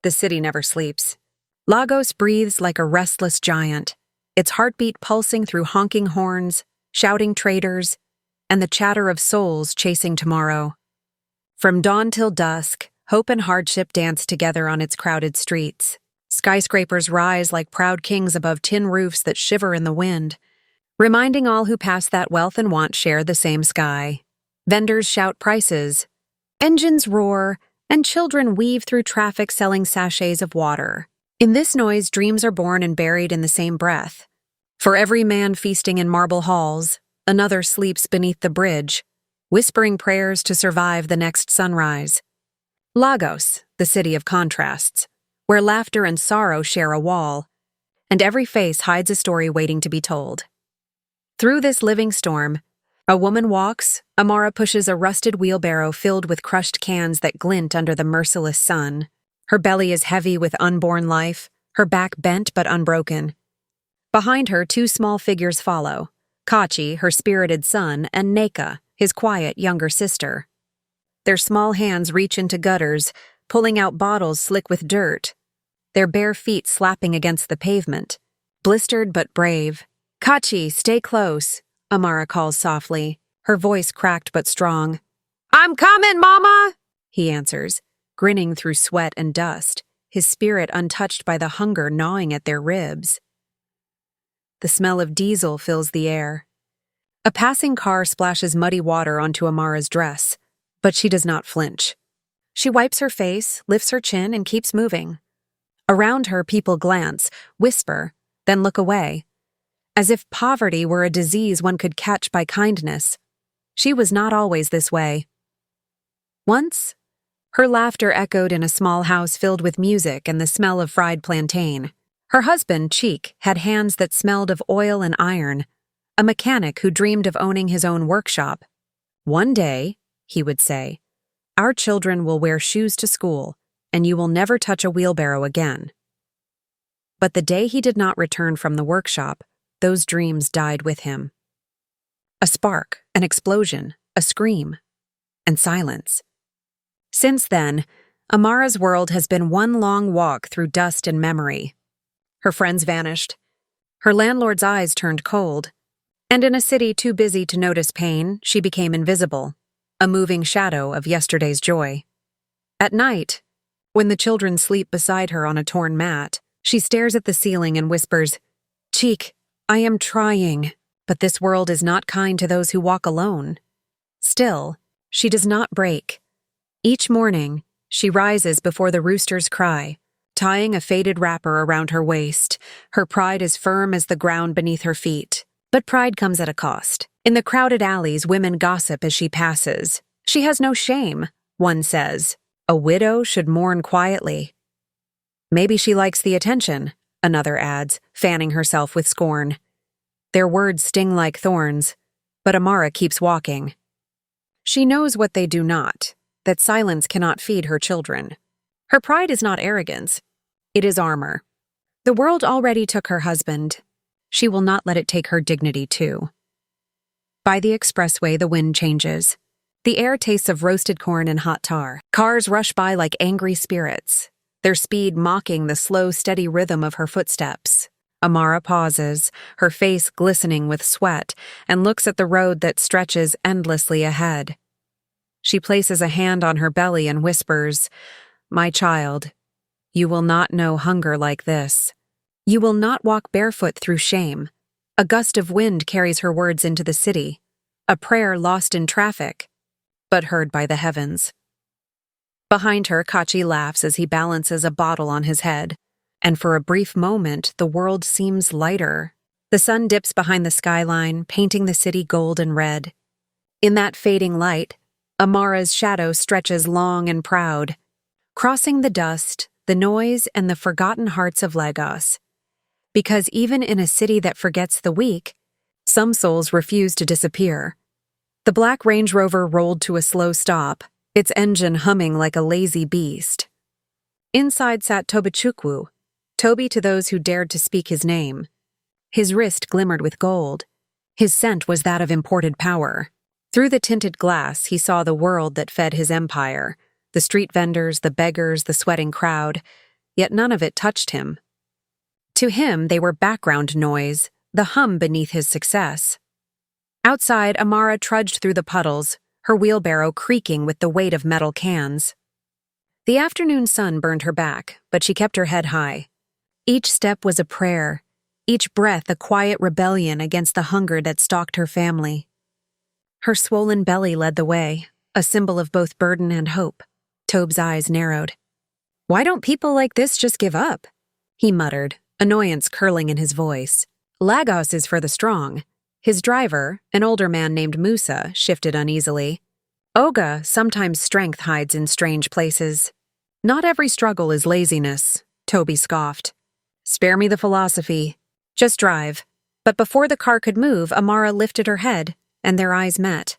the city never sleeps. Lagos breathes like a restless giant, its heartbeat pulsing through honking horns, shouting traders, and the chatter of souls chasing tomorrow. From dawn till dusk, hope and hardship dance together on its crowded streets. Skyscrapers rise like proud kings above tin roofs that shiver in the wind, reminding all who pass that wealth and want share the same sky. Vendors shout prices, engines roar, and children weave through traffic selling sachets of water. In this noise, dreams are born and buried in the same breath. For every man feasting in marble halls, another sleeps beneath the bridge, whispering prayers to survive the next sunrise. Lagos, the city of contrasts, where laughter and sorrow share a wall, and every face hides a story waiting to be told. Through this living storm, a woman walks. Amara pushes a rusted wheelbarrow filled with crushed cans that glint under the merciless sun. Her belly is heavy with unborn life, her back bent but unbroken. Behind her, two small figures follow, Kachi, her spirited son, and Neka, his quiet younger sister. Their small hands reach into gutters, pulling out bottles slick with dirt, their bare feet slapping against the pavement, blistered but brave. "Kachi, stay close," Amara calls softly, her voice cracked but strong. "I'm coming, Mama!" he answers, grinning through sweat and dust, his spirit untouched by the hunger gnawing at their ribs. The smell of diesel fills the air. A passing car splashes muddy water onto Amara's dress, but she does not flinch. She wipes her face, lifts her chin, and keeps moving. Around her, people glance, whisper, then look away, as if poverty were a disease one could catch by kindness. She was not always this way. Once, her laughter echoed in a small house filled with music and the smell of fried plantain. Her husband, Cheek, had hands that smelled of oil and iron, a mechanic who dreamed of owning his own workshop. "One day," he would say, "our children will wear shoes to school, and you will never touch a wheelbarrow again." But the day he did not return from the workshop, those dreams died with him. A spark, an explosion, a scream, and silence. Since then, Amara's world has been one long walk through dust and memory. Her friends vanished. Her landlord's eyes turned cold. And in a city too busy to notice pain, she became invisible, a moving shadow of yesterday's joy. At night, when the children sleep beside her on a torn mat, she stares at the ceiling and whispers, "Cheek, I am trying, but this world is not kind to those who walk alone." Still, she does not break. Each morning, she rises before the roosters cry, tying a faded wrapper around her waist. Her pride is firm as the ground beneath her feet. But pride comes at a cost. In the crowded alleys, women gossip as she passes. "She has no shame," one says. "A widow should mourn quietly." "Maybe she likes the attention," another adds, fanning herself with scorn. Their words sting like thorns, but Amara keeps walking. She knows what they do not, that silence cannot feed her children. Her pride is not arrogance. It is armor. The world already took her husband. She will not let it take her dignity too. By the expressway, the wind changes. The air tastes of roasted corn and hot tar. Cars rush by like angry spirits, their speed mocking the slow, steady rhythm of her footsteps. Amara pauses, her face glistening with sweat, and looks at the road that stretches endlessly ahead. She places a hand on her belly and whispers, "My child, you will not know hunger like this. You will not walk barefoot through shame." A gust of wind carries her words into the city, a prayer lost in traffic, but heard by the heavens. Behind her, Kachi laughs as he balances a bottle on his head, and for a brief moment, the world seems lighter. The sun dips behind the skyline, painting the city gold and red. In that fading light, Amara's shadow stretches long and proud, crossing the dust, the noise, and the forgotten hearts of Lagos. Because even in a city that forgets the weak, some souls refuse to disappear. The black Range Rover rolled to a slow stop, its engine humming like a lazy beast. Inside sat Tobichukwu, Toby to those who dared to speak his name. His wrist glimmered with gold. His scent was that of imported power. Through the tinted glass, he saw the world that fed his empire, the street vendors, the beggars, the sweating crowd. yet none of it touched him. To him, they were background noise, the hum beneath his success. Outside, Amara trudged through the puddles, her wheelbarrow creaking with the weight of metal cans. The afternoon sun burned her back, but she kept her head high. Each step was a prayer, each breath a quiet rebellion against the hunger that stalked her family. Her swollen belly led the way, a symbol of both burden and hope. Tobe's eyes narrowed. "Why don't people like this just give up?" he muttered, annoyance curling in his voice. "Lagos is for the strong." His driver, an older man named Musa, shifted uneasily. "Oga, sometimes strength hides in strange places." "Not every struggle is laziness," Toby scoffed. "Spare me the philosophy. Just drive." But before the car could move, Amara lifted her head, and their eyes met.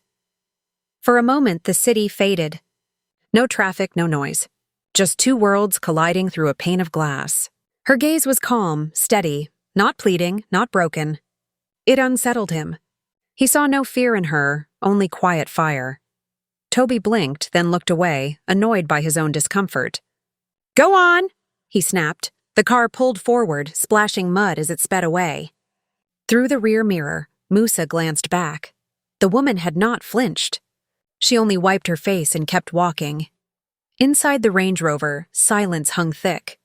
For a moment, the city faded. No traffic, no noise. Just two worlds colliding through a pane of glass. Her gaze was calm, steady, not pleading, not broken. It unsettled him. He saw no fear in her, only quiet fire. Toby blinked, then looked away, annoyed by his own discomfort. "Go on!" he snapped. The car pulled forward, splashing mud as it sped away. Through the rear mirror, Musa glanced back. The woman had not flinched. She only wiped her face and kept walking. Inside the Range Rover, silence hung thick.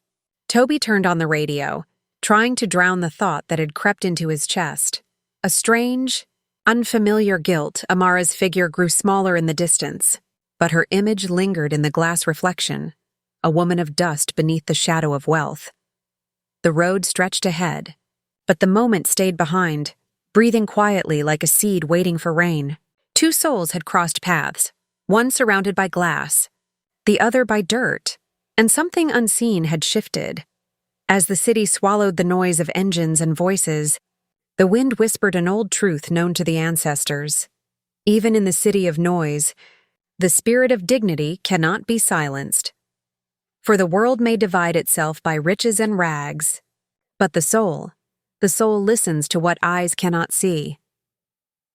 Toby turned on the radio, trying to drown the thought that had crept into his chest. A strange, unfamiliar guilt. Amara's figure grew smaller in the distance, but her image lingered in the glass reflection, a woman of dust beneath the shadow of wealth. The road stretched ahead, but the moment stayed behind, breathing quietly like a seed waiting for rain. Two souls had crossed paths, one surrounded by glass, the other by dirt, and something unseen had shifted. As the city swallowed the noise of engines and voices, the wind whispered an old truth known to the ancestors. Even in the city of noise, the spirit of dignity cannot be silenced. For the world may divide itself by riches and rags, but the soul listens to what eyes cannot see.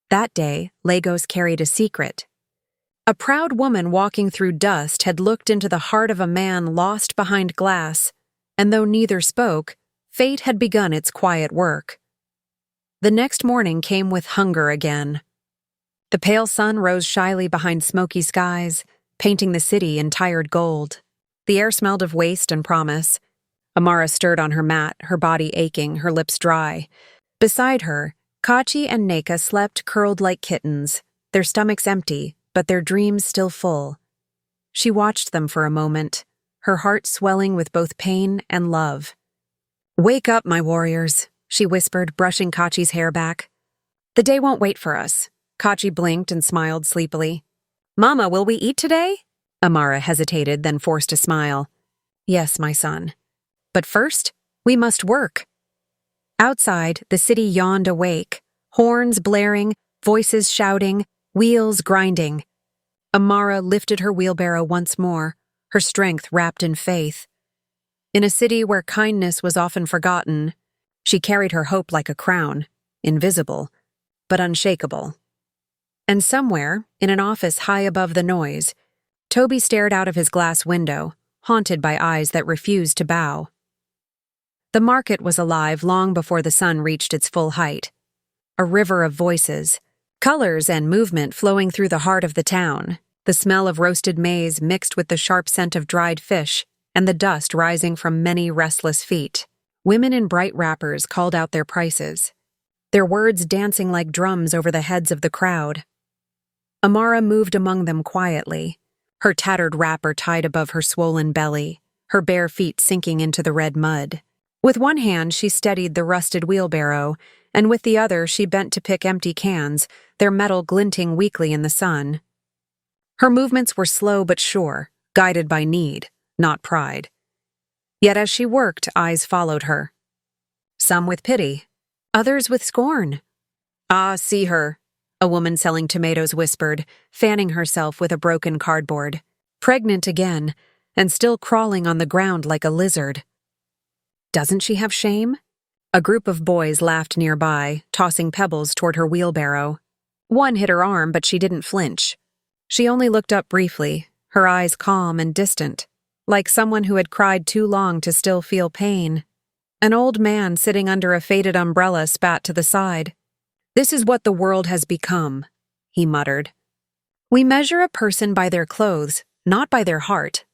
That day, Lagos carried a secret. A proud woman walking through dust had looked into the heart of a man lost behind glass, and though neither spoke, fate had begun its quiet work. The next morning came with hunger again. The pale sun rose shyly behind smoky skies, painting the city in tired gold. The air smelled of waste and promise. Amara stirred on her mat, her body aching, her lips dry. Beside her, Kachi and Neka slept curled like kittens, their stomachs empty, but their dreams still full. She watched them for a moment, her heart swelling with both pain and love. "Wake up, my warriors," she whispered, brushing Kachi's hair back. "The day won't wait for us." Kachi blinked and smiled sleepily. "Mama, will we eat today?" Amara hesitated, then forced a smile. "Yes, my son. But first, we must work." Outside, the city yawned awake, horns blaring, voices shouting, wheels grinding. Amara lifted her wheelbarrow once more, her strength wrapped in faith. In a city where kindness was often forgotten, she carried her hope like a crown, invisible, but unshakable. And somewhere, in an office high above the noise, Toby stared out of his glass window, haunted by eyes that refused to bow. The market was alive long before the sun reached its full height. A river of voices, colors and movement flowing through the heart of the town, the smell of roasted maize mixed with the sharp scent of dried fish and the dust rising from many restless feet. Women in bright wrappers called out their prices, their words dancing like drums over the heads of the crowd. Amara moved among them quietly, her tattered wrapper tied above her swollen belly, her bare feet sinking into the red mud. With one hand, she steadied the rusted wheelbarrow, and with the other she bent to pick empty cans, their metal glinting weakly in the sun. Her movements were slow but sure, guided by need, not pride. Yet as she worked, eyes followed her. Some with pity, others with scorn. "Ah, see her," a woman selling tomatoes whispered, fanning herself with a broken cardboard. "Pregnant again, and still crawling on the ground like a lizard. Doesn't she have shame?" A group of boys laughed nearby, tossing pebbles toward her wheelbarrow. One hit her arm, but she didn't flinch. She only looked up briefly, her eyes calm and distant. like someone who had cried too long to still feel pain. An old man sitting under a faded umbrella spat to the side. "This is what the world has become," he muttered. "We measure a person by their clothes, not by their heart."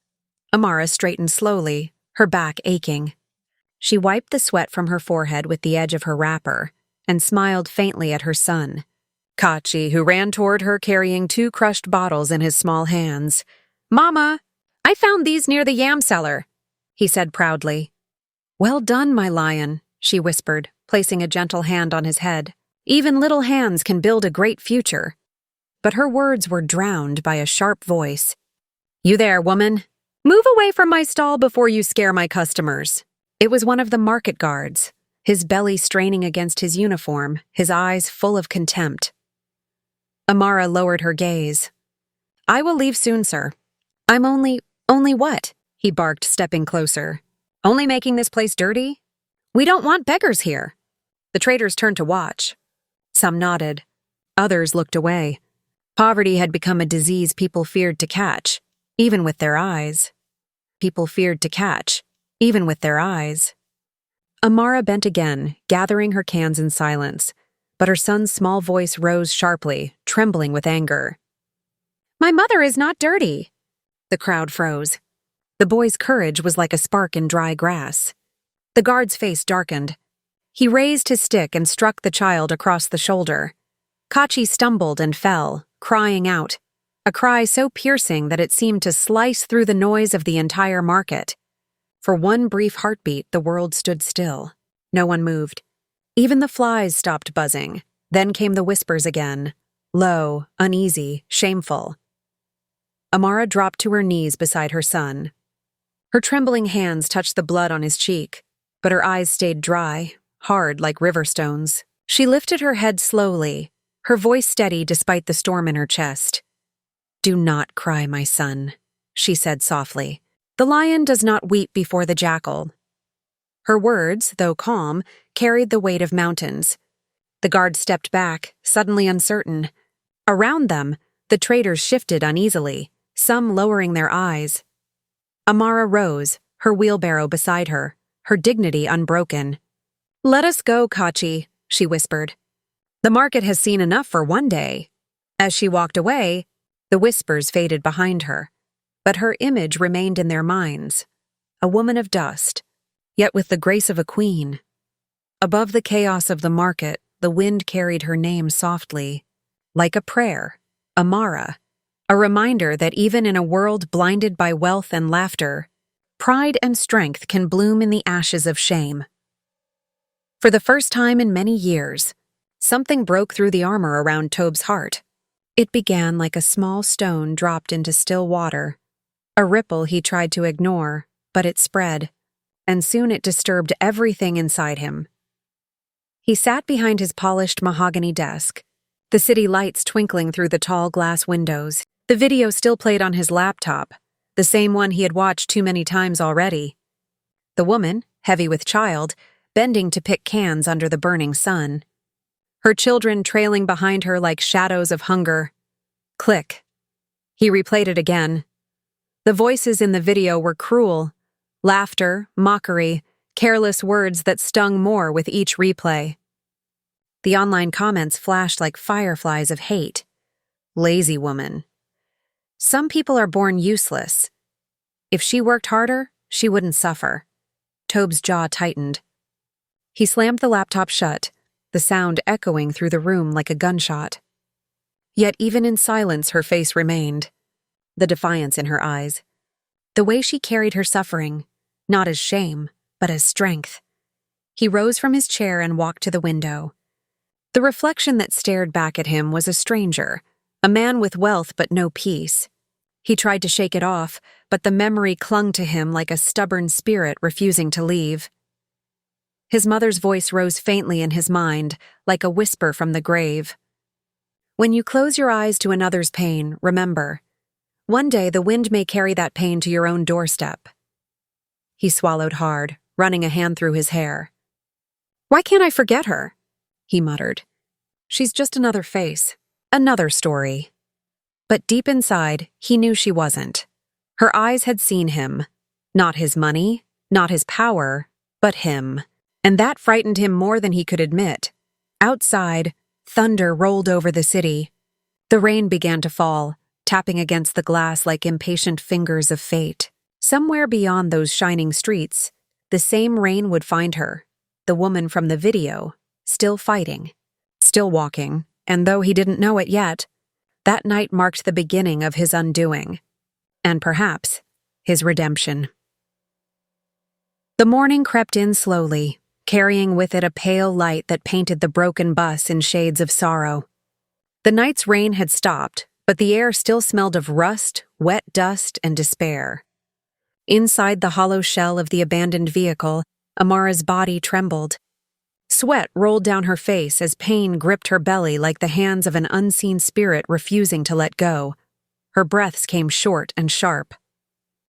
Amara straightened slowly, her back aching. She wiped the sweat from her forehead with the edge of her wrapper and smiled faintly at her son, Kachi, who ran toward her carrying 2 crushed bottles in his small hands. "Mama, I found these near the yam cellar," he said proudly. "Well done, my lion," she whispered, placing a gentle hand on his head. "Even little hands can build a great future." But her words were drowned by a sharp voice. "You there, woman? Move away from my stall before you scare my customers." It was one of the market guards, his belly straining against his uniform, his eyes full of contempt. Amara lowered her gaze. "I will leave soon, sir. I'm only what?" he barked, stepping closer. "Only making this place dirty? We don't want beggars here." The traders turned to watch. Some nodded. Others looked away. Poverty had become a disease people feared to catch, even with their eyes. People feared to catch, even with their eyes. Amara bent again, gathering her cans in silence, but her son's small voice rose sharply, trembling with anger. "My mother is not dirty." The crowd froze. The boy's courage was like a spark in dry grass. The guard's face darkened. He raised his stick and struck the child across the shoulder. Kachi stumbled and fell, crying out, a cry so piercing that it seemed to slice through the noise of the entire market. For one brief heartbeat, the world stood still. No one moved. Even the flies stopped buzzing. Then came the whispers again, low, uneasy, shameful. Amara dropped to her knees beside her son. Her trembling hands touched the blood on his cheek, but her eyes stayed dry, hard like river stones. She lifted her head slowly, her voice steady despite the storm in her chest. "Do not cry, my son," she said softly. "The lion does not weep before the jackal." Her words, though calm, carried the weight of mountains. The guard stepped back, suddenly uncertain. Around them, the traders shifted uneasily, some lowering their eyes. Amara rose, her wheelbarrow beside her, her dignity unbroken. "Let us go, Kachi," she whispered. "The market has seen enough for one day." As she walked away, the whispers faded behind her, but her image remained in their minds, a woman of dust, yet with the grace of a queen. Above the chaos of the market, the wind carried her name softly, like a prayer, Amara, a reminder that even in a world blinded by wealth and laughter, pride and strength can bloom in the ashes of shame. For the first time in many years, something broke through the armor around Tobe's heart. It began like a small stone dropped into still water, a ripple he tried to ignore, but it spread, and soon it disturbed everything inside him. He sat behind his polished mahogany desk, the city lights twinkling through the tall glass windows. The video still played on his laptop, the same one he had watched too many times already. The woman, heavy with child, bending to pick cans under the burning sun. Her children trailing behind her like shadows of hunger. Click. He replayed it again. The voices in the video were cruel. Laughter, mockery, careless words that stung more with each replay. The online comments flashed like fireflies of hate. Lazy woman. Some people are born useless. If she worked harder, she wouldn't suffer. Tobe's jaw tightened. He slammed the laptop shut, the sound echoing through the room like a gunshot. Yet even in silence her face remained, the defiance in her eyes. The way she carried her suffering, not as shame, but as strength. He rose from his chair and walked to the window. The reflection that stared back at him was a stranger, a man with wealth but no peace. He tried to shake it off, but the memory clung to him like a stubborn spirit refusing to leave. His mother's voice rose faintly in his mind, like a whisper from the grave. When you close your eyes to another's pain, remember, one day the wind may carry that pain to your own doorstep. He swallowed hard, running a hand through his hair. "Why can't I forget her?" he muttered. "She's just another face, another story." But deep inside, he knew she wasn't. Her eyes had seen him, Not his money, not his power, but him. And that frightened him more than he could admit. Outside, thunder rolled over the city. The rain began to fall, tapping against the glass like impatient fingers of fate. Somewhere beyond those shining streets, the same rain would find her, the woman from the video, still fighting, still walking, and though he didn't know it yet, that night marked the beginning of his undoing, and perhaps his redemption. The morning crept in slowly, carrying with it a pale light that painted the broken bus in shades of sorrow. The night's rain had stopped, but the air still smelled of rust, wet dust, and despair. Inside the hollow shell of the abandoned vehicle, Amara's body trembled. Sweat rolled down her face as pain gripped her belly like the hands of an unseen spirit refusing to let go. Her breaths came short and sharp.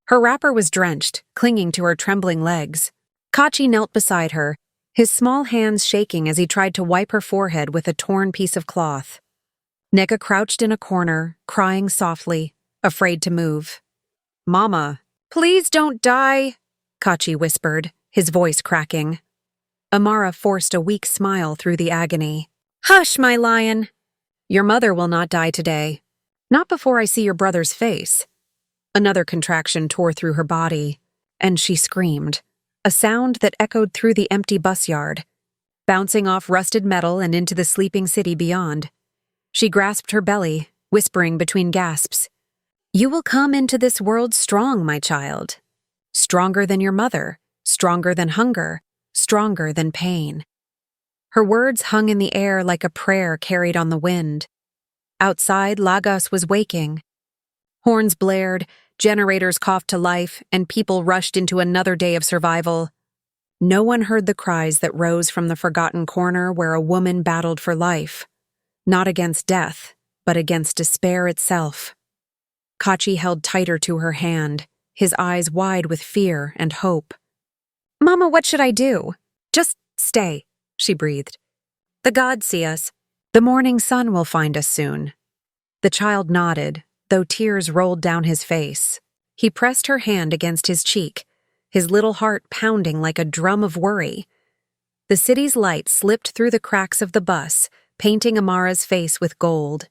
Her wrapper was drenched, clinging to her trembling legs. Kachi knelt beside her, his small hands shaking as he tried to wipe her forehead with a torn piece of cloth. Neka crouched in a corner, crying softly, afraid to move. "Mama, please don't die," Kachi whispered, his voice cracking. Amara forced a weak smile through the agony. "Hush, my lion. Your mother will not die today. Not before I see your brother's face." Another contraction tore through her body, and she screamed, a sound that echoed through the empty bus yard, bouncing off rusted metal and into the sleeping city beyond. She grasped her belly, whispering between gasps, "You will come into this world strong, my child. Stronger than your mother, stronger than hunger, stronger than pain." Her words hung in the air like a prayer carried on the wind. Outside, Lagos was waking. Horns blared, generators coughed to life, and people rushed into another day of survival. No one heard the cries that rose from the forgotten corner where a woman battled for life, not against death, but against despair itself. Kachi held tighter to her hand, his eyes wide with fear and hope. "Mama, what should I do?" "Just stay," she breathed. "The gods see us. The morning sun will find us soon." The child nodded, though tears rolled down his face. He pressed her hand against his cheek, his little heart pounding like a drum of worry. The city's light slipped through the cracks of the bus, painting Amara's face with gold.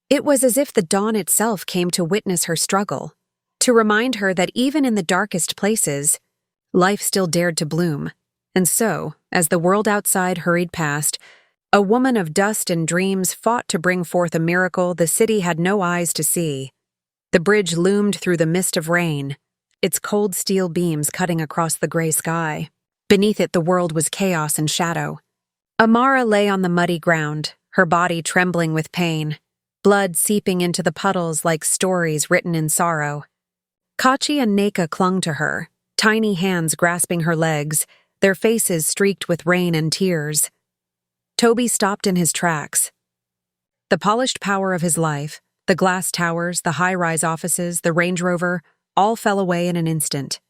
It was as if the dawn itself came to witness her struggle, to remind her that even in the darkest places, life still dared to bloom. And so, as the world outside hurried past, a woman of dust and dreams fought to bring forth a miracle the city had no eyes to see. The bridge loomed through the mist of rain, its cold steel beams cutting across the gray sky. Beneath it, the world was chaos and shadow. Amara lay on the muddy ground, her body trembling with pain, blood seeping into the puddles like stories written in sorrow. Kachi and Neka clung to her, tiny hands grasping her legs, their faces streaked with rain and tears. Toby stopped in his tracks. The polished power of his life, the glass towers, the high-rise offices, the Range Rover, all fell away in an instant.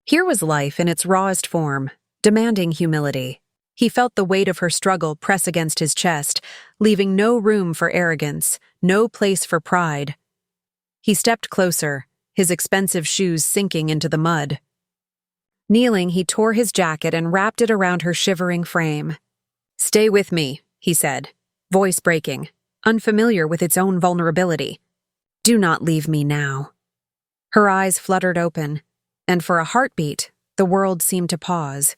Here was life in its rawest form, demanding humility. He felt the weight of her struggle press against his chest, leaving no room for arrogance, no place for pride. He stepped closer, his expensive shoes sinking into the mud. Kneeling, he tore his jacket and wrapped it around her shivering frame. "Stay with me," he said, voice breaking, unfamiliar with its own vulnerability. "Do not leave me now." Her eyes fluttered open, and for a heartbeat, the world seemed to pause.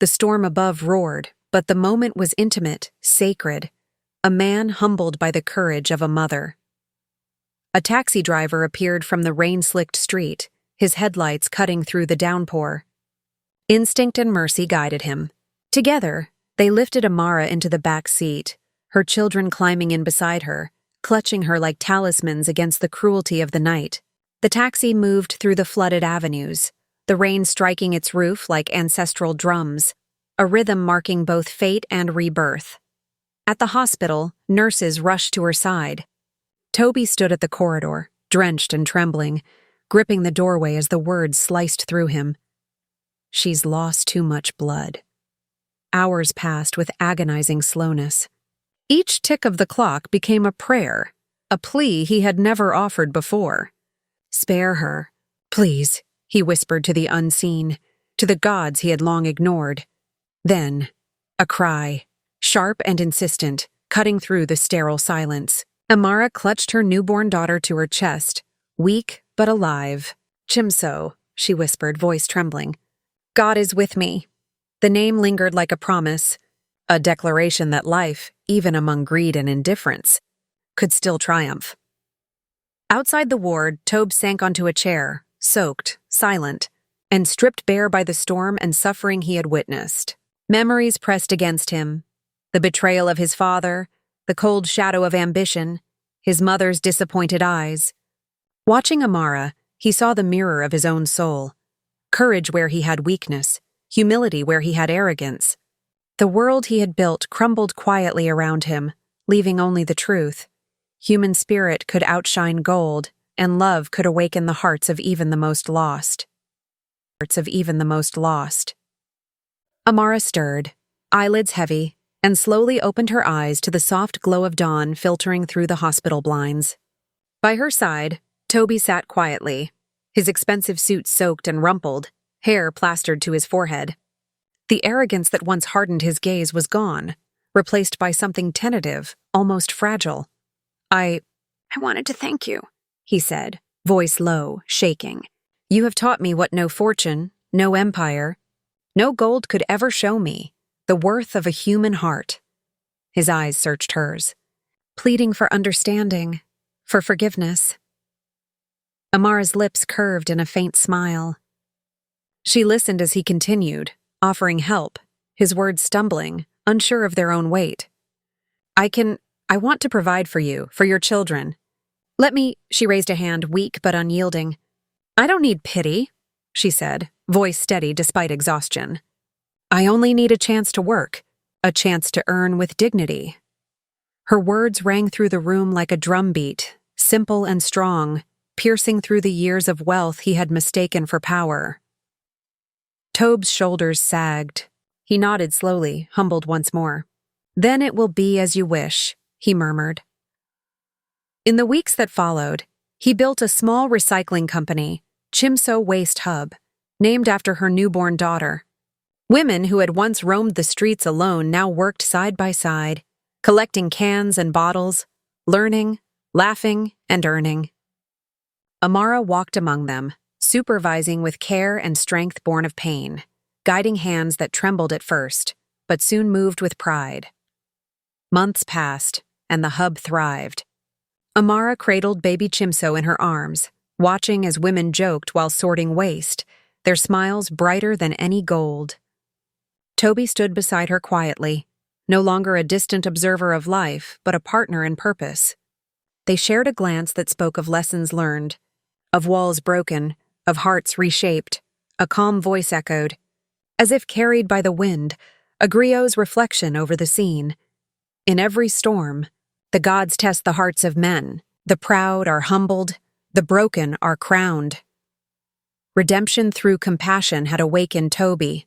The storm above roared, but the moment was intimate, sacred, a man humbled by the courage of a mother. A taxi driver appeared from the rain-slicked street, his headlights cutting through the downpour. Instinct and mercy guided him. Together, they lifted Amara into the back seat, her children climbing in beside her, clutching her like talismans against the cruelty of the night. The taxi moved through the flooded avenues, the rain striking its roof like ancestral drums, a rhythm marking both fate and rebirth. At the hospital, nurses rushed to her side. Toby stood at the corridor, drenched and trembling, gripping the doorway as the words sliced through him. "She's lost too much blood." Hours passed with agonizing slowness. Each tick of the clock became a prayer, a plea he had never offered before. "Spare her, please," he whispered to the unseen, to the gods he had long ignored. Then, a cry, sharp and insistent, cutting through the sterile silence. Amara clutched her newborn daughter to her chest, weak but alive. "Chimso," she whispered, voice trembling. "God is with me." The name lingered like a promise, a declaration that life, even among greed and indifference, could still triumph. Outside the ward, Tobe sank onto a chair, soaked, silent, and stripped bare by the storm and suffering he had witnessed. Memories pressed against him, the betrayal of his father, the cold shadow of ambition, his mother's disappointed eyes. Watching Amara, he saw the mirror of his own soul. Courage where he had weakness, humility where he had arrogance. The world he had built crumbled quietly around him, leaving only the truth. Human spirit could outshine gold, and love could awaken the hearts of even the most lost. Amara stirred, eyelids heavy, and slowly opened her eyes to the soft glow of dawn filtering through the hospital blinds. By her side, Toby sat quietly, his expensive suit soaked and rumpled, hair plastered to his forehead. The arrogance that once hardened his gaze was gone, replaced by something tentative, almost fragile. I wanted to thank you," he said, voice low, shaking. "You have taught me what no fortune, no empire, no gold could ever show me, the worth of a human heart." His eyes searched hers, pleading for understanding, for forgiveness. Amara's lips curved in a faint smile. She listened as he continued, offering help, his words stumbling, unsure of their own weight. I want to provide for you, for your children. Let me," she raised a hand, weak but unyielding. "I don't need pity," she said, voice steady despite exhaustion. "I only need a chance to work, a chance to earn with dignity." Her words rang through the room like a drumbeat, simple and strong, piercing through the years of wealth he had mistaken for power. Tobe's shoulders sagged. He nodded slowly, humbled once more. "Then it will be as you wish," he murmured. In the weeks that followed, he built a small recycling company, Chimso Waste Hub, named after her newborn daughter. Women who had once roamed the streets alone now worked side by side, collecting cans and bottles, learning, laughing, and earning. Amara walked among them, supervising with care and strength born of pain, guiding hands that trembled at first, but soon moved with pride. Months passed, and the hub thrived. Amara cradled baby Chimso in her arms, watching as women joked while sorting waste, their smiles brighter than any gold. Toby stood beside her quietly, no longer a distant observer of life, but a partner in purpose. They shared a glance that spoke of lessons learned, of walls broken, of hearts reshaped. A calm voice echoed, as if carried by the wind, a griot's reflection over the scene. In every storm, the gods test the hearts of men. The proud are humbled, the broken are crowned. Redemption through compassion had awakened Toby.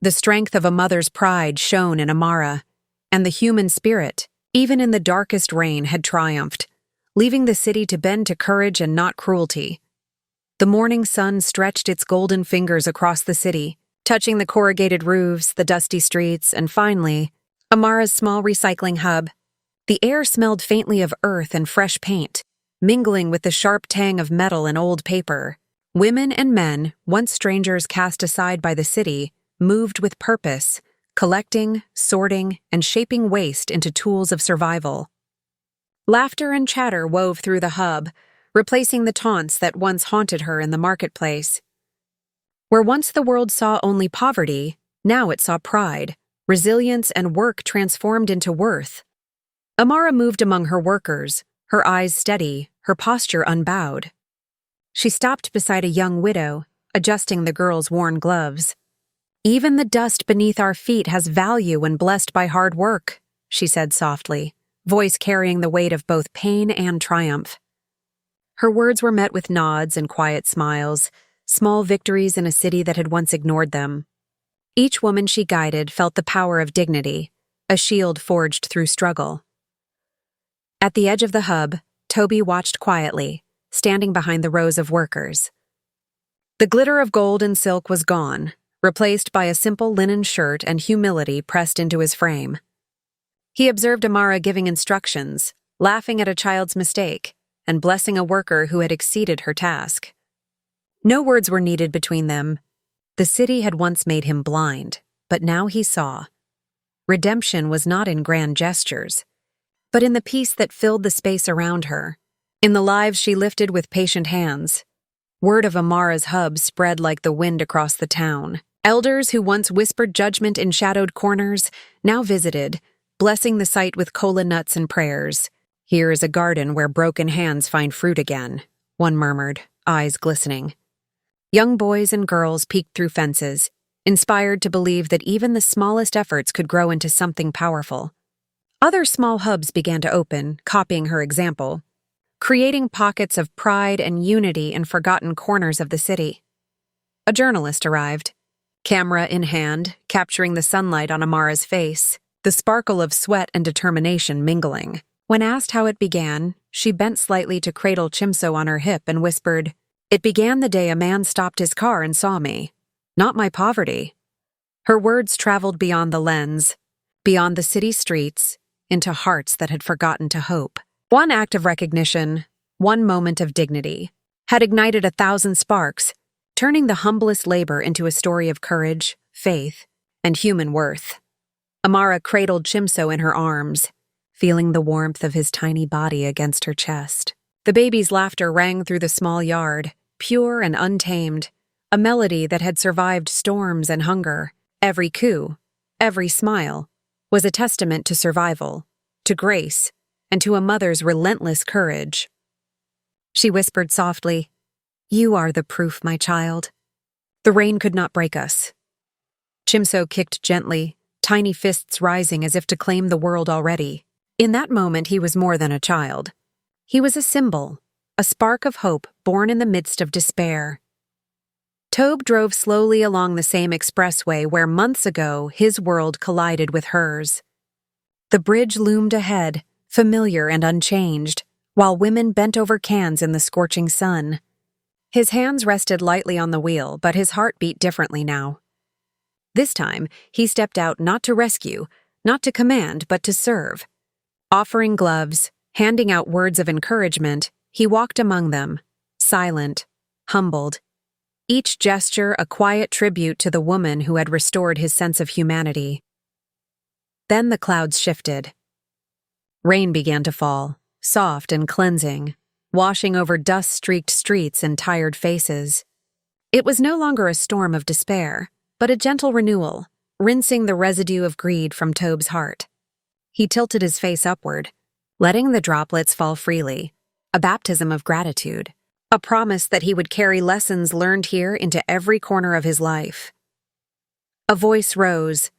The strength of a mother's pride shone in Amara, and the human spirit, even in the darkest rain, had triumphed, leaving the city to bend to courage and not cruelty. The morning sun stretched its golden fingers across the city, touching the corrugated roofs, the dusty streets, and finally, Amara's small recycling hub. The air smelled faintly of earth and fresh paint, mingling with the sharp tang of metal and old paper. Women and men, once strangers cast aside by the city, moved with purpose, collecting, sorting, and shaping waste into tools of survival. Laughter and chatter wove through the hub, replacing the taunts that once haunted her in the marketplace. Where once the world saw only poverty, now it saw pride, resilience, and work transformed into worth. Amara moved among her workers, her eyes steady, her posture unbowed. She stopped beside a young widow, adjusting the girl's worn gloves. "Even the dust beneath our feet has value when blessed by hard work," she said softly, voice carrying the weight of both pain and triumph. Her words were met with nods and quiet smiles, small victories in a city that had once ignored them. Each woman she guided felt the power of dignity, a shield forged through struggle. At the edge of the hub, Toby watched quietly, standing behind the rows of workers. The glitter of gold and silk was gone, replaced by a simple linen shirt and humility pressed into his frame. He observed Amara giving instructions, laughing at a child's mistake, and blessing a worker who had exceeded her task. No words were needed between them. The city had once made him blind, but now he saw. Redemption was not in grand gestures, but in the peace that filled the space around her, in the lives she lifted with patient hands. Word of Amara's hub spread like the wind across the town. Elders who once whispered judgment in shadowed corners now visited, blessing the site with kola nuts and prayers. "Here is a garden where broken hands find fruit again," one murmured, eyes glistening. Young boys and girls peeked through fences, inspired to believe that even the smallest efforts could grow into something powerful. Other small hubs began to open, copying her example, creating pockets of pride and unity in forgotten corners of the city. A journalist arrived, camera in hand, capturing the sunlight on Amara's face, the sparkle of sweat and determination mingling. When asked how it began, she bent slightly to cradle Chimso on her hip and whispered, "It began the day a man stopped his car and saw me, not my poverty." Her words traveled beyond the lens, beyond the city streets, into hearts that had forgotten to hope. One act of recognition, one moment of dignity, had ignited 1,000 sparks, turning the humblest labor into a story of courage, faith, and human worth. Amara cradled Chimso in her arms, feeling the warmth of his tiny body against her chest. The baby's laughter rang through the small yard, pure and untamed, a melody that had survived storms and hunger. Every coo, every smile, was a testament to survival, to grace, and to a mother's relentless courage. She whispered softly, "You are the proof, my child. The rain could not break us." Chimso kicked gently, tiny fists rising as if to claim the world already. In that moment he was more than a child. He was a symbol, a spark of hope born in the midst of despair. Tobe drove slowly along the same expressway where months ago his world collided with hers. The bridge loomed ahead, familiar and unchanged, while women bent over cans in the scorching sun. His hands rested lightly on the wheel, but his heart beat differently now. This time, he stepped out not to rescue, not to command, but to serve. Offering gloves, handing out words of encouragement, he walked among them, silent, humbled, each gesture a quiet tribute to the woman who had restored his sense of humanity. Then the clouds shifted. Rain began to fall, soft and cleansing, washing over dust-streaked streets and tired faces. It was no longer a storm of despair, but a gentle renewal, rinsing the residue of greed from Tobe's heart. He tilted his face upward, letting the droplets fall freely, a baptism of gratitude, a promise that he would carry lessons learned here into every corner of his life. A voice rose,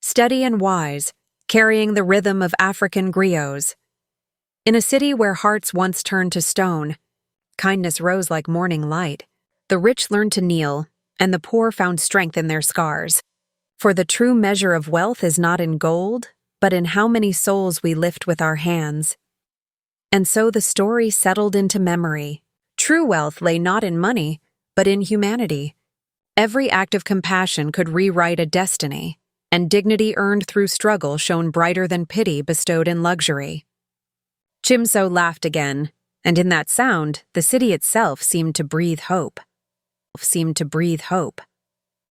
steady and wise, carrying the rhythm of African griots. In a city where hearts once turned to stone, kindness rose like morning light. The rich learned to kneel, and the poor found strength in their scars. For the true measure of wealth is not in gold, but in how many souls we lift with our hands. And so the story settled into memory. True wealth lay not in money, but in humanity. Every act of compassion could rewrite a destiny, and dignity earned through struggle shone brighter than pity bestowed in luxury. Chimso laughed again, and in that sound, the city itself seemed to breathe hope.